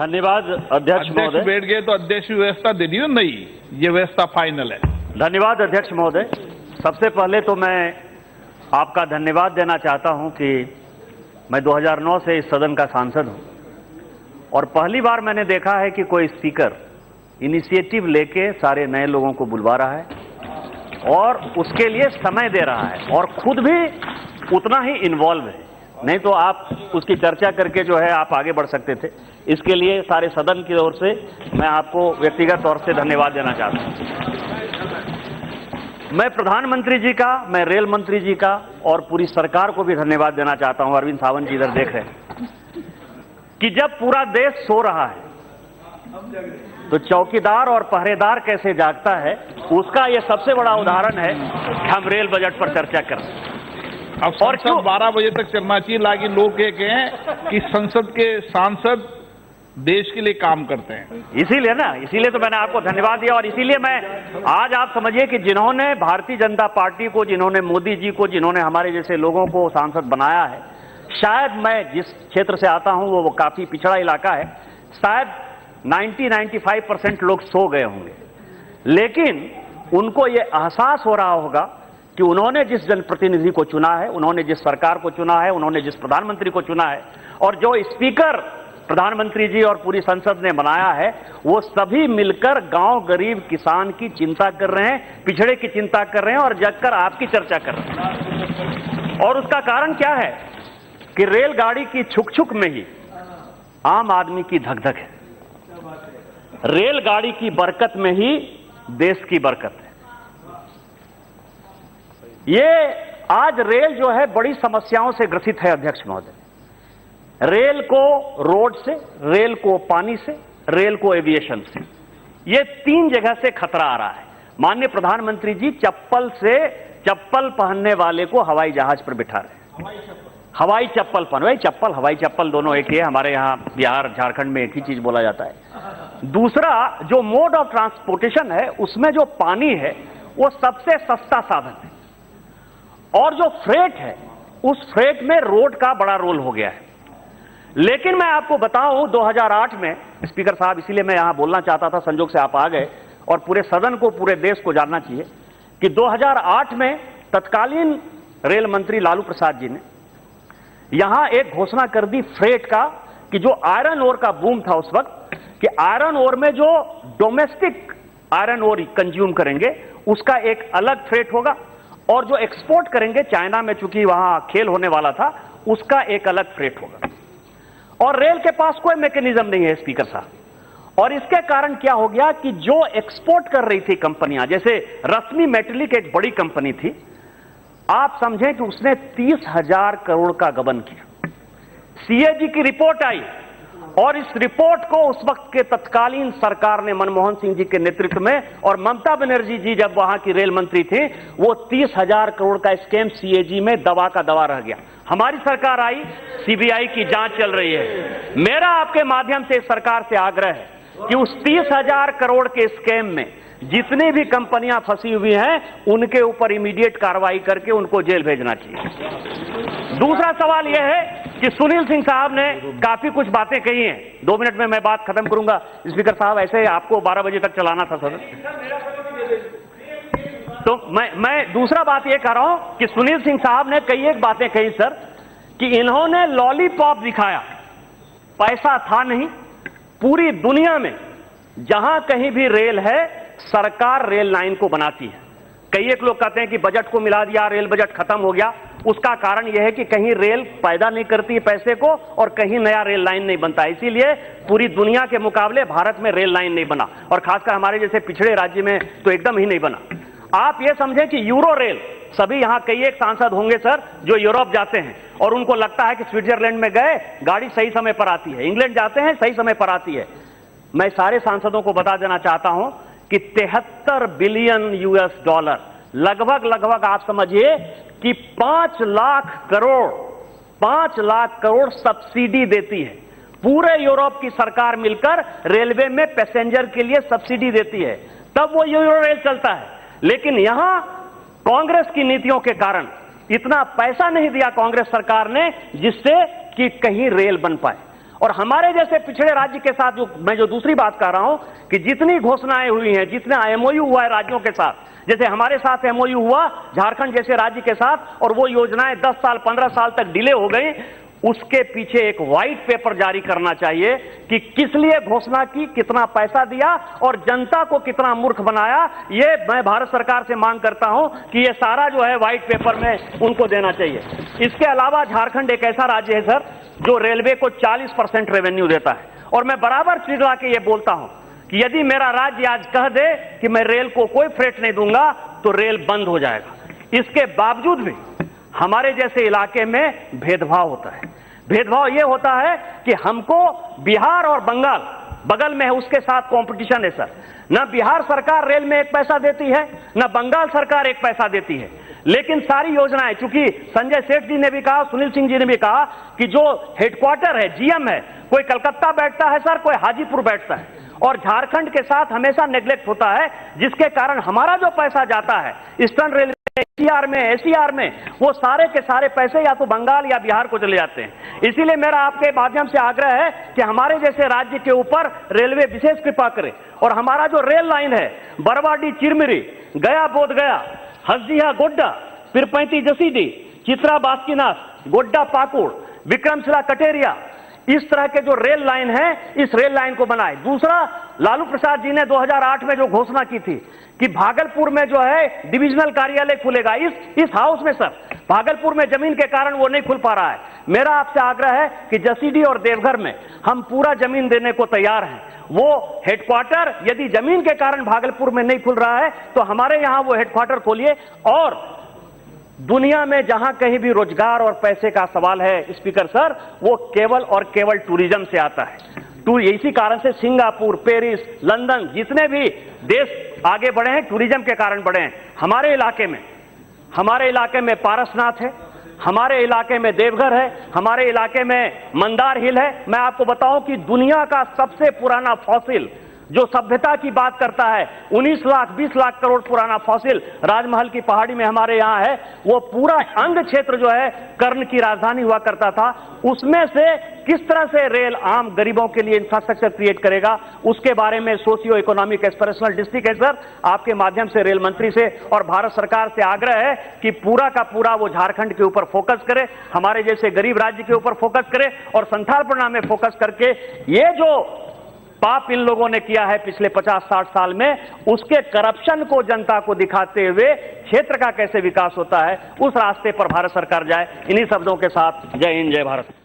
धन्यवाद अध्यक्ष महोदय। बैठ गए तो अध्यक्ष व्यवस्था दे दी हो? नहीं, ये व्यवस्था फाइनल है। धन्यवाद अध्यक्ष महोदय। सबसे पहले तो मैं आपका धन्यवाद देना चाहता हूं कि मैं 2009 से इस सदन का सांसद हूं और पहली बार मैंने देखा है कि कोई स्पीकर इनिशिएटिव लेके सारे नए लोगों को बुलवा रहा है और उसके लिए समय दे रहा है और खुद भी उतना ही इन्वॉल्व है। नहीं तो आप उसकी चर्चा करके जो है आप आगे बढ़ सकते थे। इसके लिए सारे सदन की ओर से मैं आपको व्यक्तिगत तौर से धन्यवाद देना चाहता हूं। मैं प्रधानमंत्री जी का, मैं रेल मंत्री जी का और पूरी सरकार को भी धन्यवाद देना चाहता हूं। अरविंद सावंत जी इधर देख रहे हैं कि जब पूरा देश सो रहा है तो चौकीदार और पहरेदार कैसे जागता है, उसका यह सबसे बड़ा उदाहरण है कि हम रेल बजट पर चर्चा कर रहे हैं। अब संसद 12 बजे तक चलना चाहिए, लाकि लोग ये कहें कि संसद के सांसद देश के लिए काम करते हैं। इसीलिए ना, इसीलिए तो मैंने आपको धन्यवाद दिया और इसीलिए मैं आज आप समझिए कि जिन्होंने भारतीय जनता पार्टी को, जिन्होंने मोदी जी को, जिन्होंने हमारे जैसे लोगों को सांसद बनाया है, शायद मैं जिस क्षेत्र से आता हूं वो काफी पिछड़ा इलाका है, शायद 90-95% लोग सो गए होंगे, लेकिन उनको ये एहसास हो रहा होगा कि उन्होंने जिस जनप्रतिनिधि को चुना है, उन्होंने जिस सरकार को चुना है, उन्होंने जिस प्रधानमंत्री को चुना है और जो स्पीकर प्रधानमंत्री जी और पूरी संसद ने बनाया है, वो सभी मिलकर गांव, गरीब, किसान की चिंता कर रहे हैं, पिछड़े की चिंता कर रहे हैं और जगकर आपकी चर्चा कर रहे हैं। और उसका कारण क्या है कि रेलगाड़ी की छुक छुक में ही आम आदमी की धक-धक है। रेलगाड़ी की बरकत में ही देश की बरकत है। ये आज रेल जो है बड़ी समस्याओं से ग्रसित है अध्यक्ष महोदय। रेल को रोड से, रेल को पानी से, रेल को एविएशन से, ये 3 जगह से खतरा आ रहा है। माननीय प्रधानमंत्री जी चप्पल पहनने वाले को हवाई जहाज पर बिठा रहे हैं। हवाई चप्पल पहन, चप्पल हवाई चप्पल दोनों एक ही है। हमारे यहां बिहार झारखंड में एक ही चीज बोला जाता है। दूसरा, जो मोड ऑफ ट्रांसपोर्टेशन है उसमें जो पानी है वो सबसे सस्ता साधन है और जो फ्रेट है उस फ्रेट में रोड का बड़ा रोल हो गया है। लेकिन मैं आपको बताऊं 2008 में स्पीकर साहब, इसीलिए मैं यहां बोलना चाहता था, संजोग से आप आ गए और पूरे सदन को, पूरे देश को जानना चाहिए कि 2008 में तत्कालीन रेल मंत्री लालू प्रसाद जी ने यहां एक घोषणा कर दी फ्रेट का कि जो आयरन ओर का बूम था उस वक्त, कि आयरन ओर में जो डोमेस्टिक आयरन ओर कंज्यूम करेंगे उसका एक अलग फ्रेट होगा और जो एक्सपोर्ट करेंगे चाइना में, चूंकि वहां खेल होने वाला था, उसका एक अलग फ्रेट होगा। और रेल के पास कोई मैकेनिज्म नहीं है स्पीकर साहब। और इसके कारण क्या हो गया कि जो एक्सपोर्ट कर रही थी कंपनियां, जैसे रश्मि मेटलिक एक बड़ी कंपनी थी, आप समझें कि उसने 30,000 करोड़ का गबन किया। सीएजी की रिपोर्ट आई और इस रिपोर्ट को उस वक्त के तत्कालीन सरकार ने मनमोहन सिंह जी के नेतृत्व में, और ममता बनर्जी जी जब वहां की रेल मंत्री थे, वो 30,000 करोड़ का स्कैम सीएजी में दवा का दवा रह गया। हमारी सरकार आई, सीबीआई की जांच चल रही है। मेरा आपके माध्यम से सरकार से आग्रह है कि उस 30,000 करोड़ के स्कैम में जितनी भी कंपनियां फंसी हुई हैं उनके ऊपर इमीडिएट कार्रवाई करके उनको जेल भेजना चाहिए। दूसरा सवाल यह है कि सुनील सिंह साहब ने काफी कुछ बातें कही हैं। 2 मिनट में मैं बात खत्म करूंगा स्पीकर साहब, ऐसे आपको 12 बजे तक चलाना था सदन। तो मैं दूसरा बात यह कर रहा हूं कि सुनील सिंह साहब ने कई एक बातें कही सर, कि इन्होंने लॉलीपॉप दिखाया, पैसा था नहीं। पूरी दुनिया में जहां कहीं भी रेल है, सरकार रेल लाइन को बनाती है। कई एक लोग कहते हैं कि बजट को मिला दिया, रेल बजट खत्म हो गया। उसका कारण यह है कि कहीं रेल पैदा नहीं करती है पैसे को और कहीं नया रेल लाइन नहीं बनता। इसीलिए पूरी दुनिया के मुकाबले भारत में रेल लाइन नहीं बना और खासकर हमारे जैसे पिछड़े राज्य में तो एकदम ही नहीं बना। आप ये समझें कि यूरो रेल, सभी यहां कई एक सांसद होंगे सर जो यूरोप जाते हैं और उनको लगता है कि स्विट्जरलैंड में गए गाड़ी सही समय पर आती है, इंग्लैंड जाते हैं सही समय पर आती है। मैं सारे सांसदों को बता देना चाहता हूं कि 73 बिलियन यूएस डॉलर, लगभग आप समझिए कि 5 लाख करोड़ सब्सिडी देती है। पूरे यूरोप की सरकार मिलकर रेलवे में पैसेंजर के लिए सब्सिडी देती है, तब वो यूरो रेल चलता है। लेकिन यहां कांग्रेस की नीतियों के कारण इतना पैसा नहीं दिया कांग्रेस सरकार ने जिससे कि कहीं रेल बन पाए। और हमारे जैसे पिछड़े राज्य के साथ मैं जो दूसरी बात कर रहा हूं कि जितनी घोषणाएं हुई हैं, जितना एमओयू हुआ है राज्यों के साथ, जैसे हमारे साथ एमओयू हुआ झारखंड जैसे राज्य के साथ, और वो योजनाएं 10 साल 15 साल तक डिले हो गई, उसके पीछे एक व्हाइट पेपर जारी करना चाहिए कि किस लिए घोषणा की, कितना पैसा दिया और जनता को कितना मूर्ख बनाया। ये मैं भारत सरकार से मांग करता हूं कि ये सारा जो है व्हाइट पेपर में उनको देना चाहिए। इसके अलावा झारखंड एक ऐसा राज्य है सर जो रेलवे को 40% रेवेन्यू देता है, और मैं बराबर चिल्ला के ये बोलता हूं कि यदि मेरा राज्य आज कह दे कि मैं रेल को कोई फ्रेट नहीं दूंगा तो रेल बंद हो जाएगा। इसके बावजूद भी हमारे जैसे इलाके में भेदभाव होता है। भेदभाव यह होता है कि हमको बिहार और बंगाल बगल में है, उसके साथ कंपटीशन है सर। न बिहार सरकार रेल में एक पैसा देती है, न बंगाल सरकार एक पैसा देती है, लेकिन सारी योजनाएं, चूंकि संजय सेठ जी ने भी कहा, सुनील सिंह जी ने भी कहा कि जो हेडक्वार्टर है, जीएम है, कोई कलकत्ता बैठता है सर, कोई हाजीपुर बैठता है, और झारखंड के साथ हमेशा नेग्लेक्ट होता है, जिसके कारण हमारा जो पैसा जाता है ईस्टर्न रेलवे एसीआर में, वो सारे के सारे पैसे या तो बंगाल या बिहार को चले जाते हैं। इसीलिए मेरा आपके माध्यम से आग्रह है कि हमारे जैसे राज्य के ऊपर रेलवे विशेष कृपा करे, और हमारा जो रेल लाइन है बरवाडी चिरमिरी, गया बोध गया, हसदिया गोड्डा, पीरपैंती जसीडी, चित्रा बास्कीनाथ, गोड्डा पाकुड़, विक्रमशिला कटेरिया, इस तरह के जो रेल लाइन है, इस रेल लाइन को बनाए। दूसरा, लालू प्रसाद जी ने 2008 में जो घोषणा की थी कि भागलपुर में जो है डिविजनल कार्यालय खुलेगा, इस हाउस में सर, भागलपुर में जमीन के कारण वो नहीं खुल पा रहा है। मेरा आपसे आग्रह है कि जसीडी और देवघर में हम पूरा जमीन देने को तैयार हैं। वो हेडक्वार्टर यदि जमीन के कारण भागलपुर में नहीं खुल रहा है तो हमारे यहां वो हेडक्वार्टर खोलिए। और दुनिया में जहां कहीं भी रोजगार और पैसे का सवाल है स्पीकर सर, वो केवल और केवल टूरिज्म से आता है। इसी कारण से सिंगापुर, पेरिस, लंदन, जितने भी देश आगे बढ़े हैं टूरिज्म के कारण बढ़े हैं। हमारे इलाके में पारसनाथ है, हमारे इलाके में देवघर है, हमारे इलाके में मंदार हिल है। मैं आपको बताऊं कि दुनिया का सबसे पुराना फॉसिल जो सभ्यता की बात करता है, 19 लाख 20 लाख करोड़ पुराना फॉसिल राजमहल की पहाड़ी में हमारे यहां है। वो पूरा अंग क्षेत्र जो है कर्ण की राजधानी हुआ करता था, उसमें से किस तरह से रेल आम गरीबों के लिए इंफ्रास्ट्रक्चर क्रिएट करेगा, उसके बारे में सोशियो इकोनॉमिक एस्पिरेशनल डिस्ट्रिक्ट है सर। आपके माध्यम से रेल मंत्री से और भारत सरकार से आग्रह है कि पूरा का पूरा वो झारखंड के ऊपर फोकस करे, हमारे जैसे गरीब राज्य के ऊपर फोकस करे, और संथालपना में फोकस करके ये जो पाप इन लोगों ने किया है पिछले 50-60 साल में, उसके करप्शन को जनता को दिखाते हुए क्षेत्र का कैसे विकास होता है, उस रास्ते पर भारत सरकार जाए। इन्हीं शब्दों के साथ जय हिंद, जय भारत।